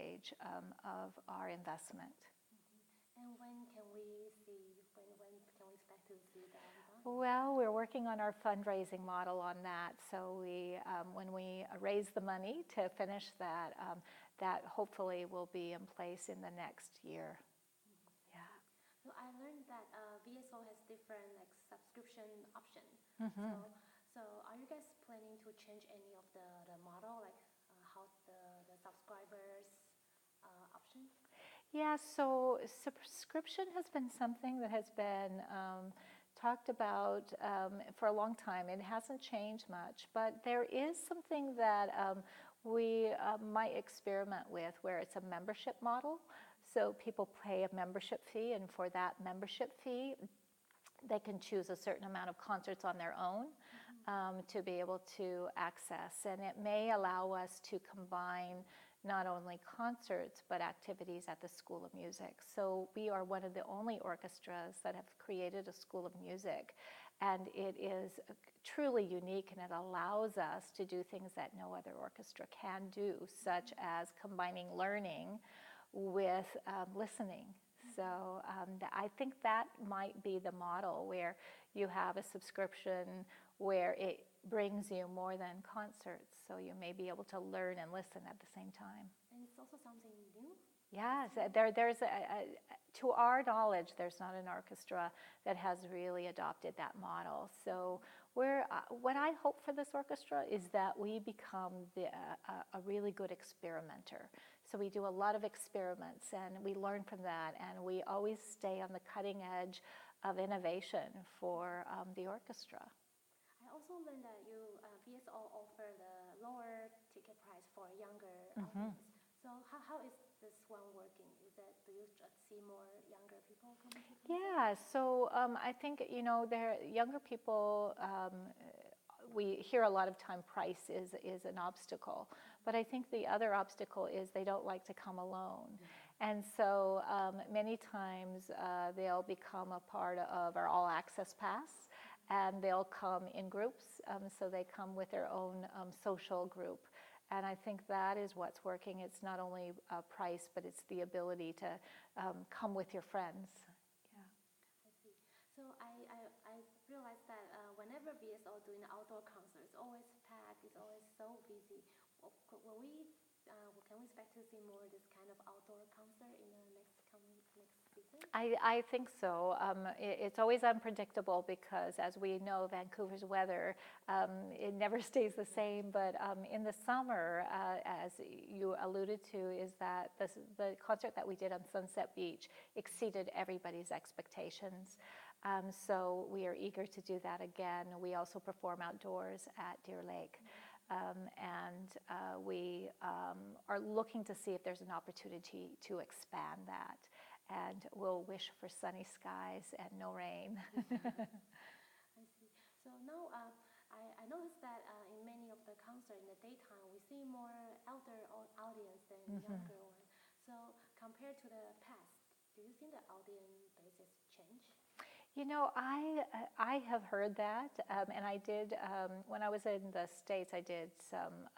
stage of our investment. And when can we expect to see that done? Well, we're working on our fundraising model on that. So when we raise the money to finish that, that hopefully will be in place in the next year. Yeah. So I learned that VSO has different subscription options. So are you guys planning to change any of the model, like how the subscribers option? Yeah, so subscription has been something that has been talked about for a long time. It hasn't changed much, but there is something that we might experiment with where it's a membership model. So people pay a membership fee, and for that membership fee, they can choose a certain amount of concerts on their own to be able to access. And it may allow us to combine not only concerts, but activities at the School of Music. So we are one of the only orchestras that have created a School of Music. And it is truly unique, and it allows us to do things that no other orchestra can do, such as combining learning with listening. So I think that might be the model where you have a subscription where it brings you more than concerts. So you may be able to learn and listen at the same time. And it's also something new? Yes, there's to our knowledge, there's not an orchestra that has really adopted that model. So what I hope for this orchestra is that we become a really good experimenter. So we do a lot of experiments, and we learn from that, and we always stay on the cutting edge of innovation for the orchestra. I also learned that VSO offer the lower ticket price for younger audience. So how is this one working? Do you see more younger people coming to concerts? Yeah, so I think, younger people, we hear a lot of time price is an obstacle. But I think the other obstacle is they don't like to come alone. And so many times they'll become a part of our All Access Pass, and they'll come in groups. So they come with their own social group. And I think that is what's working. It's not only price, but it's the ability to come with your friends. Yeah. I see. So I realized that whenever VSO doing outdoor concerts, it's always packed. It's always so busy. Can we expect to see more of this kind of outdoor concert in the next season? I think so. It's always unpredictable because, as we know, Vancouver's weather, it never stays the same. But in the summer, as you alluded to, is that the concert that we did on Sunset Beach exceeded everybody's expectations. So we are eager to do that again. We also perform outdoors at Deer Lake. And we are looking to see if there's an opportunity to expand that. And we'll wish for sunny skies and no rain. I see. So now I noticed that in many of the concerts in the daytime, we see more elder audience than younger one. So compared to the past, do you think the audience base has changed? I have heard that, and I did, when I was in the States, I did some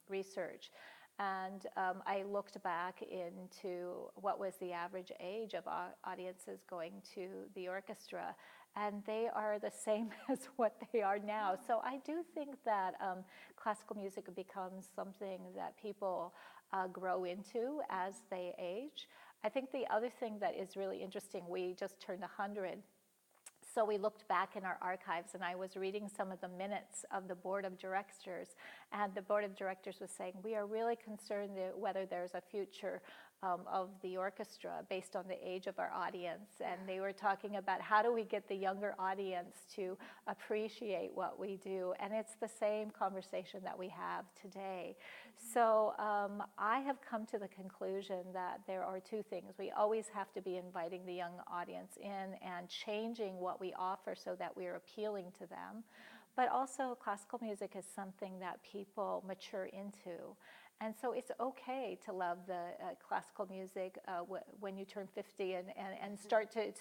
research, and I looked back into what was the average age of audiences going to the orchestra, and they are the same as what they are now. So I do think that classical music becomes something that people grow into as they age. I think the other thing that is really interesting, we just turned 100. So we looked back in our archives, and I was reading some of the minutes of the board of directors, and the board of directors was saying, we are really concerned whether there's a future of the orchestra based on the age of our audience. And they were talking about how do we get the younger audience to appreciate what we do. And it's the same conversation that we have today. So I have come to the conclusion that there are two things. We always have to be inviting the young audience in and changing what we offer so that we're appealing to them. But also classical music is something that people mature into. And so it's okay to love the classical music when you turn 50 and start to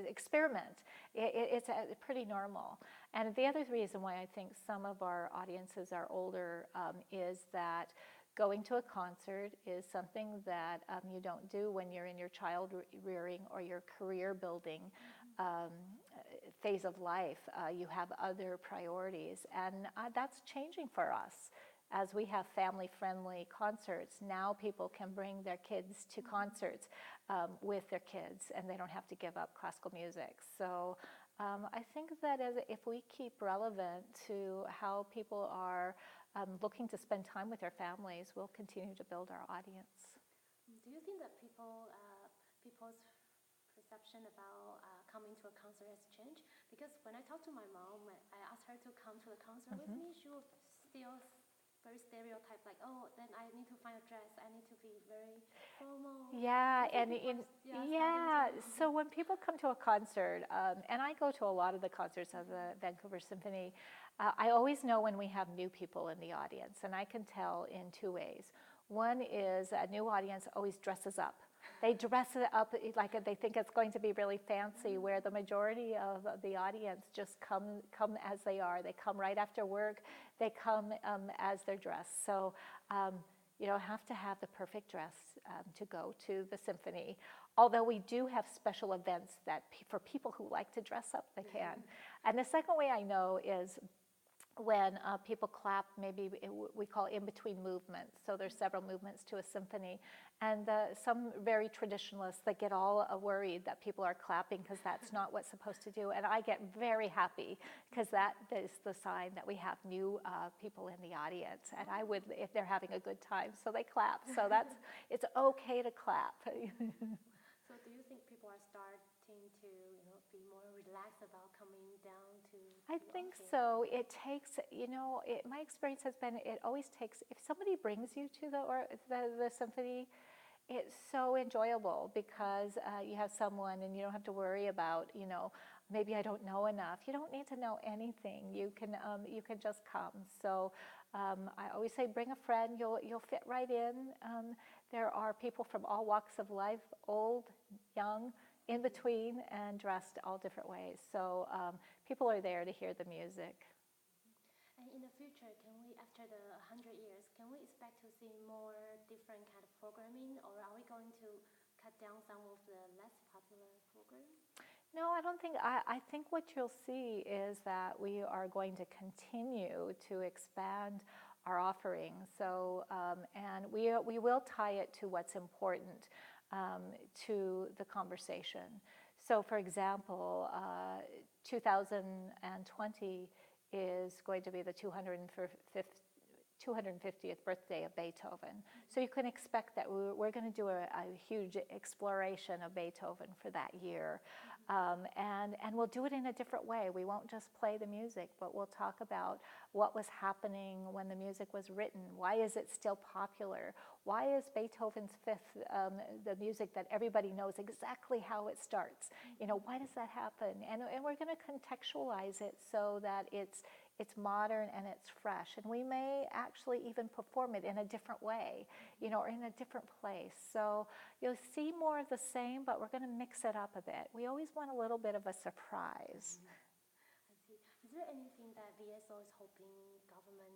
experiment. It's pretty normal. And the other reason why I think some of our audiences are older is that going to a concert is something that you don't do when you're in your child rearing or your career building phase of life. You have other priorities, and that's changing for us. As we have family-friendly concerts, now people can bring their kids to concerts with their kids, and they don't have to give up classical music. So I think that if we keep relevant to how people are looking to spend time with their families, we'll continue to build our audience. Do you think that people's perception about coming to a concert has changed? Because when I talked to my mom, I asked her to come to the concert with me, she was still very stereotype, like, oh, then I need to find a dress, I need to be very formal. Yeah, and so to... when people come to a concert, and I go to a lot of the concerts of the Vancouver Symphony, I always know when we have new people in the audience, and I can tell in two ways. One is a new audience always dresses up. They dress it up like they think it's going to be really fancy, where the majority of the audience just come as they are. They come right after work. They come as they're dressed. So you don't have to have the perfect dress to go to the symphony. Although we do have special events that for people who like to dress up, they can. And the second way I know is when people clap, maybe we call in-between movements. So there's several movements to a symphony. And some very traditionalists that get all worried that people are clapping because that's not what's supposed to do. And I get very happy because that is the sign that we have new people in the audience. And I would, if they're having a good time, so they clap. So it's okay to clap. So do you think people are starting to, be more relaxed about coming down to? I think so. It takes, my experience has been, it always takes, if somebody brings you to the symphony, it's so enjoyable because you have someone and you don't have to worry about, maybe I don't know enough. You don't need to know anything. You can just come. So I always say, bring a friend. You'll fit right in. There are people from all walks of life, old, young, in between, and dressed all different ways. So people are there to hear the music. And in the future, after the 100 years, can we expect to see more different kind of programming, or are we going to cut down some of the less popular programs? No, I don't think. I think what you'll see is that we are going to continue to expand our offerings. So, and we will tie it to what's important to the conversation. So, for example, 2020 is going to be the 250th birthday of Beethoven. So you can expect that we're going to do a huge exploration of Beethoven for that year. And we'll do it in a different way. We won't just play the music, but we'll talk about what was happening when the music was written. Why is it still popular? Why is Beethoven's Fifth the music that everybody knows exactly how it starts? Why does that happen? And we're going to contextualize it so that it's modern and it's fresh. And we may actually even perform it in a different way, or in a different place. So you'll see more of the same, but we're going to mix it up a bit. We always want a little bit of a surprise. I see. Is there anything that VSO is hoping government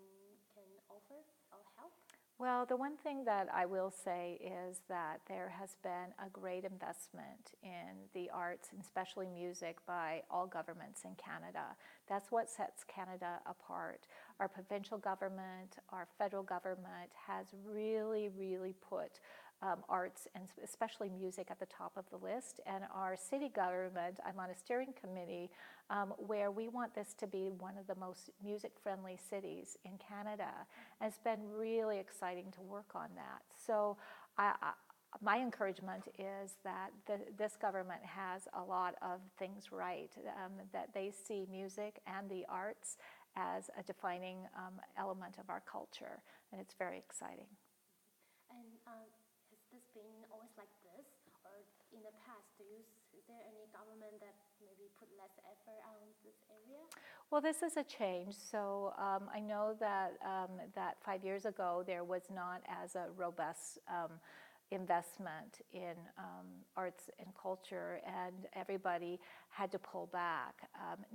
can offer or help? Well, the one thing that I will say is that there has been a great investment in the arts, and especially music, by all governments in Canada. That's what sets Canada apart. Our provincial government, our federal government has really, really put arts and especially music at the top of the list. And our city government, I'm on a steering committee where we want this to be one of the most music-friendly cities in Canada. And it's been really exciting to work on that. So my encouragement is that this government has a lot of things right, that they see music and the arts as a defining element of our culture, and it's very exciting. And has this been always like this, or in the past, is there any government that maybe put less effort on this area? Well, this is a change. So I know that 5 years ago there was not as a robust investment in arts and culture, and everybody had to pull back.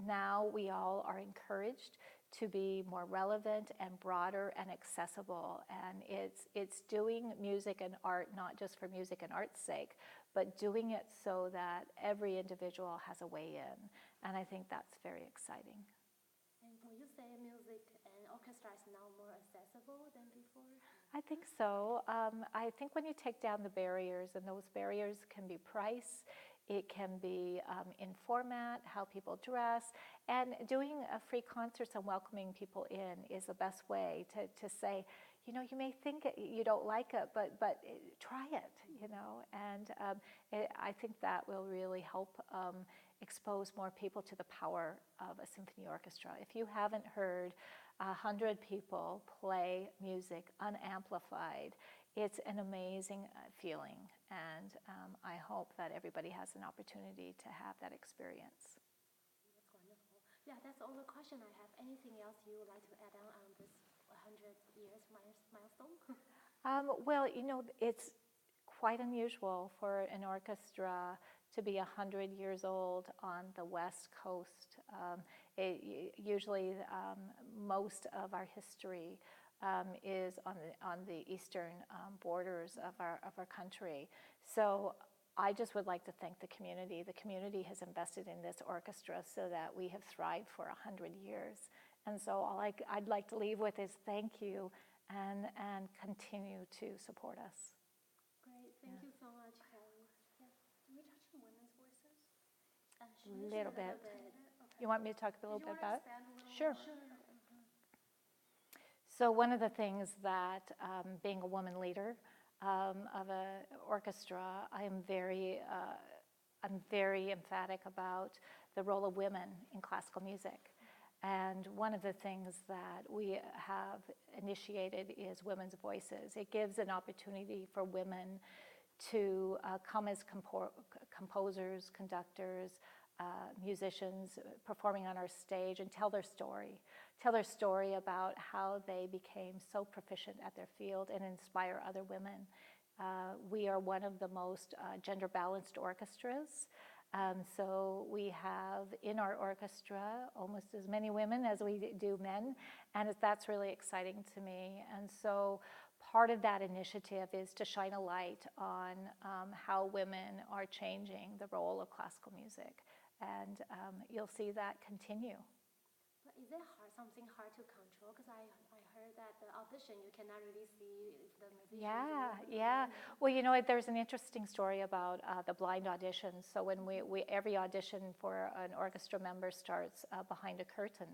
Now we all are encouraged to be more relevant and broader and accessible. And it's doing music and art not just for music and art's sake, but doing it so that every individual has a way in. And I think that's very exciting. And will you say music and orchestra is now more accessible than before? I think so. I think when you take down the barriers, and those barriers can be price, it can be in format, how people dress, and doing free concerts and welcoming people in is the best way to say, you know, you may think you don't like it, but try it, you know. And I think that will really help expose more people to the power of a symphony orchestra. If you haven't heard 100 people play music unamplified, it's an amazing feeling, and I hope that everybody has an opportunity to have that experience. That's wonderful. Yeah, that's all the question I have. Anything else you would like to add on this 100 years milestone? Well, you know, it's quite unusual for an orchestra to be 100 years old on the West Coast. Usually, most of our history is on the eastern borders of our country. So I just would like to thank the community. The community has invested in this orchestra so that we have thrived for 100 years. And so all I'd like to leave with is thank you and continue to support us. Great, thank you so much, Kelly. Yeah. Can we touch on women's voices? She A mentioned little bit. Okay. You want me to talk a little Did you bit want to about it? expand a little Sure. more? So one of the things that being a woman leader of an orchestra, I'm very emphatic about the role of women in classical music. And one of the things that we have initiated is Women's Voices. It gives an opportunity for women to come as composers, conductors, musicians performing on our stage and tell their story about how they became so proficient at their field and inspire other women. We are one of the most gender balanced orchestras. So we have in our orchestra almost as many women as we do men, and that's really exciting to me. And so part of that initiative is to shine a light on how women are changing the role of classical music. And you'll see that continue. But is it something hard to control? Because I heard that the audition, you cannot really see if the musicians. Yeah. Well, you know, there's an interesting story about the blind audition. So when every audition for an orchestra member starts behind a curtain.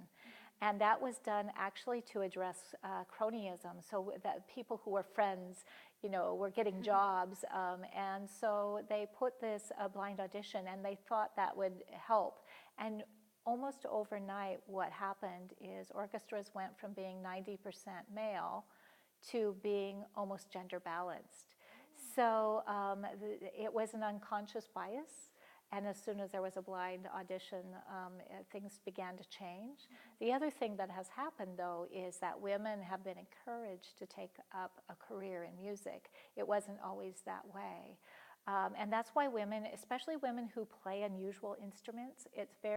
And that was done actually to address cronyism, so that people who were friends, you know, were getting jobs. And so they put this blind audition, and they thought that would help. And almost overnight, what happened is orchestras went from being 90% male to being almost gender balanced. So it was an unconscious bias. And as soon as there was a blind audition, things began to change. The other thing that has happened, though, is that women have been encouraged to take up a career in music. It wasn't always that way. And that's why women, especially women who play unusual instruments, it's very